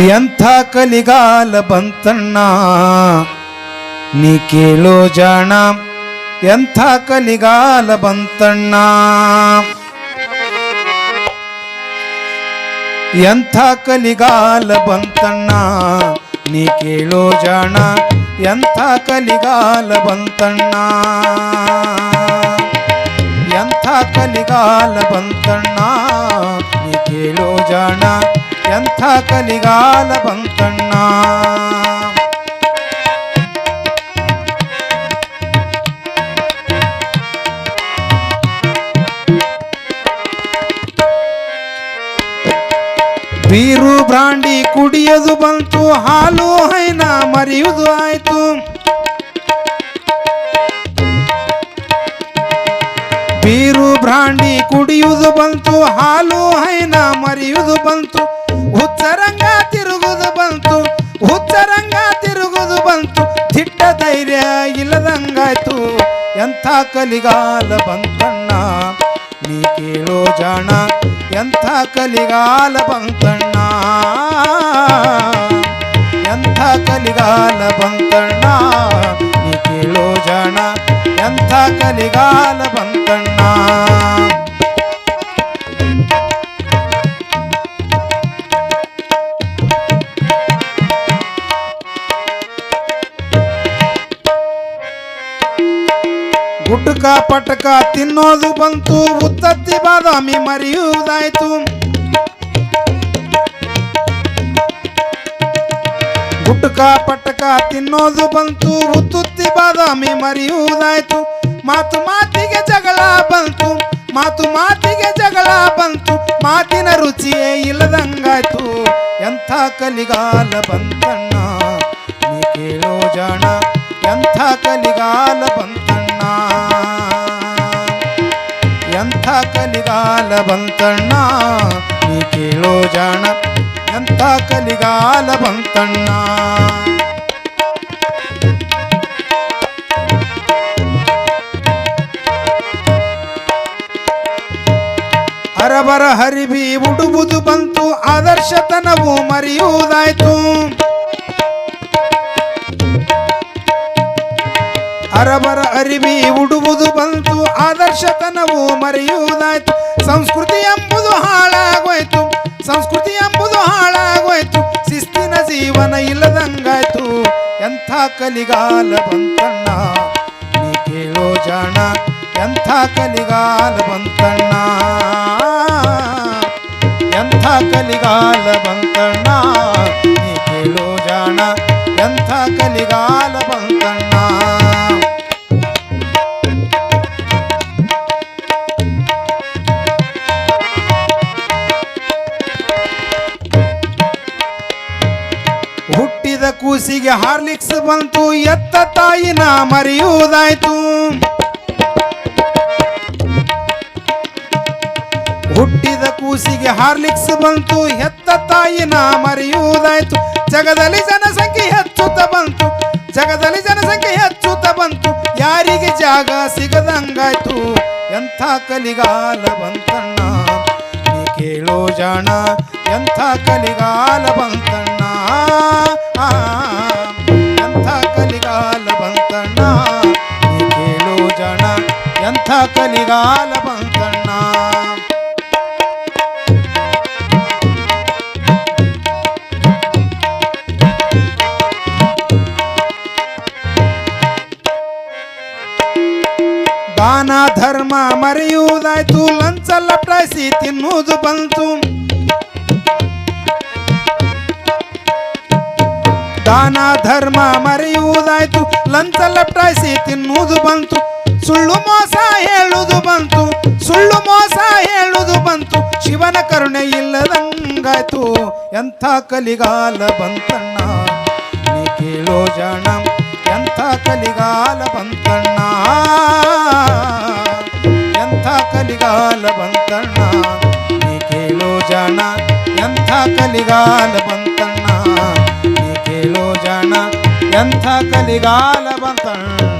ಎಂಥ ಕಲಿಗಾಲ ಬಂತಣ್ಣ ನೀ ಕೇಳೋ ಜಾಣ, ಎಂಥ ಕಲಿಗಾಲ ಬಂತಣ್ಣ. ಎಂಥ ಕಲಿಗಾಲ ಬಂತಣ್ಣ ನೀ ಕೇಳೋ ಜಾಣ, ಎಂಥ ಕಲಿಗಾಲ ಬಂತಣ್ಣ. ಎಂಥ ಕಲಿಗಾಲ ಬಂತಣ್ಣ ನೀ ಕೇಳೋ ಜಾಣ, ಎಂಥ ಕಲಿಗಾಲ ಬಂತಣ್ಣ. ಬೀರು ಬ್ರಾಂಡಿ ಕುಡಿಯೋದು ಬಂತು, ಹಾಲು ಹೈನ ಮರೆಯುವುದು ಆಯ್ತು. ಬೀರು ಬ್ರಾಂಡಿ ಕುಡಿಯುವುದು ಬಂತು, ಹಾಲು ಹೈನ ಮರೆಯುವುದು ಬಂತು. ಹುಚ್ಚರಂಗ ತಿರುಗುದು ಬಂತು, ಹುಚ್ಚರಂಗ ತಿರುಗುದು ಬಂತು. ದಿಟ್ಟ ಧೈರ್ಯ ಇಲ್ಲದಂಗಾಯ್ತು, ಎಂಥ ಕಲಿಗಾಲ ಬಂತಣ್ಣ ನೀ ಕೇಳೋ ಜಾಣ, ಎಂಥ ಕಲಿಗಾಲ ಬಂತಣ್ಣ. ಎಂಥ ಕಲಿಗಾಲ ಬಂತಣ್ಣ ನೀ ಕೇಳೋ ಜಾಣ, ಎಂಥ ಕಲಿಗಾಲ ಬಂತಣ್ಣ. ಗುಟ್ಕ ಪಟಕ ತಿನ್ನೋದು ಬಂತು, ಉತ್ತತ್ತಿ ಬಾದಾಮಿ ಮರೆಯುವುದಾಯ್ತು. ಗುಟ್ಕ ಪಟಕ ತಿನ್ನೋದು ಬಂತು, ಉತ್ತುತ್ತಿ ಬಾದಾಮಿ ಮರೆಯುವುದಾಯ್ತು. ಮಾತು ಮಾತಿಗೆ ಜಗಳ ಬಂತು, ಮಾತು ಮಾತಿಗೆ ಜಗಳ ಬಂತು. ಮಾತಿನ ರುಚಿಯೇ ಇಲ್ಲದಂಗಾಯ್ತು, ಎಂಥ ಕಲಿಗಾಲ ಬಂತಣ್ಣ ನೀ ಕೇಳೋ ಜಾಣ, ಎಂಥ ಕಲಿಗಾಲ ಬಂತಣ್ಣ. ಎಂಥ ಕಲಿಗಾಲ ಬಂತಣ್ಣ ನೀ ಕೇಳೋ ಜಾಣ, ಎಂಥ ಕಲಿಗಾಲ ಬಂತಣ್ಣ. ಅರಬರ ಹರಿಬಿ ಉಡುವುದು ಬಂತು, ಆದರ್ಶತನವು ಮರೆಯುವುದಾಯ್ತು. ಅರಬರ ಅರಿವಿ ಉಡುವುದು ಬಂತು, ಆದರ್ಶತನವು ಮರೆಯುವುದಾಯ್ತು. ಸಂಸ್ಕೃತಿ ಎಂಬುದು ಹಾಳಾಗೋಯ್ತು, ಸಂಸ್ಕೃತಿ ಎಂಬುದು ಹಾಳಾಗೋಯ್ತು. ಶಿಸ್ತಿನ ಜೀವನ ಇಲ್ಲದಂಗಾಯ್ತು, ಎಂಥ ಕಲಿಗಾಲ ಬಂತಣ್ಣ ನೀ ಕೇಳೋ ಜಾಣ, ಎಂಥ ಕಲಿಗಾಲ ಬಂತಣ್ಣ. ಎಂಥ ಕಲಿಗಾಲ ಬಂತಣ್ಣ ನೀ ಕೇಳೋ ಜಾಣ, ಎಂಥ ಕಲಿಗಾಲ ಬಂತಣ್ಣ. ಹುಟ್ಟಿದ ಕೂಸಿಗೆ ಹಾರ್ಲಿಕ್ಸ್ ಬಂತು, ಎತ್ತ ತಾಯಿನ ಮರೆಯುವುದಾಯ್ತು. ಹುಟ್ಟಿದ ಕೂಸಿಗೆ ಹಾರ್ಲಿಕ್ಸ್ ಬಂತು, ಎತ್ತ ತಾಯಿನ ಮರೆಯುವುದಾಯ್ತು. ಜಗದಲ್ಲಿ ಜನಸಂಖ್ಯೆ ಹೆಚ್ಚುತ್ತ ಬಂತು, ಜಗದಲ್ಲಿ ಜನಸಂಖ್ಯೆ ಹೆಚ್ಚುತ್ತ ಬಂತು. ಯಾರಿಗೆ ಜಾಗ ಸಿಗದಂಗಾಯ್ತು, ಎಂಥ ಕಲಿಗಾಲ ಬಂತಣ್ಣ ನೀ ಕೇಳೋ ಜಾಣ, ಎಂಥ ಕಲಿಗಾಲ ಬಂತಣ್ಣ. ಎಂಥ ಕಲಿಗಾಲ ಬಂತಣ್ಣ ನೀ ಕೇಳೋ ಜಾಣ, ಎಂಥ ಕಲಿಗಾಲ ಬಂತಣ್ಣ. ದಾನ ಧರ್ಮ ಮರೆಯುವುದಾಯ್ತು, ಲಂಚ ಲಪಟಾಯಿಸಿ ತಿನ್ನುವುದು ಬಂತು. ದಾನ ಧರ್ಮ ಮರೆಯುವುದಾಯ್ತು, ಲಂಚ ಲಪಟಾಯಿಸಿ ತಿನ್ನುವುದು ಬಂತು. ಸುಳ್ಳು ಮೋಸ ಹೇಳುವುದು ಬಂತು, ಸುಳ್ಳು ಮೋಸ ಹೇಳುವುದು ಬಂತು. ಶಿವನ ಕರುಣೆ ಇಲ್ಲದಂಗಾಯ್ತು, ಎಂಥ ಕಲಿಗಾಲ ಬಂತಣ್ಣ ನೀ ಕೇಳೋ ಜಾಣ, ಎಂಥ ಕಲಿಗಾಲ ಬಂತಣ್ಣ. ಎಂಥ ಕಲಿಗಾಲ ಬಂತಣ್ಣ ನೀ ಕೇಳೋ ಜಾಣ, ಎಂಥ ಕಲಿಗಾಲ ಬಂತಣ್ಣ ನೀ ಕೇಳೋ ಜಾಣ, ಎಂಥ ಕಲಿಗಾಲ ಬಂತಣ್ಣ.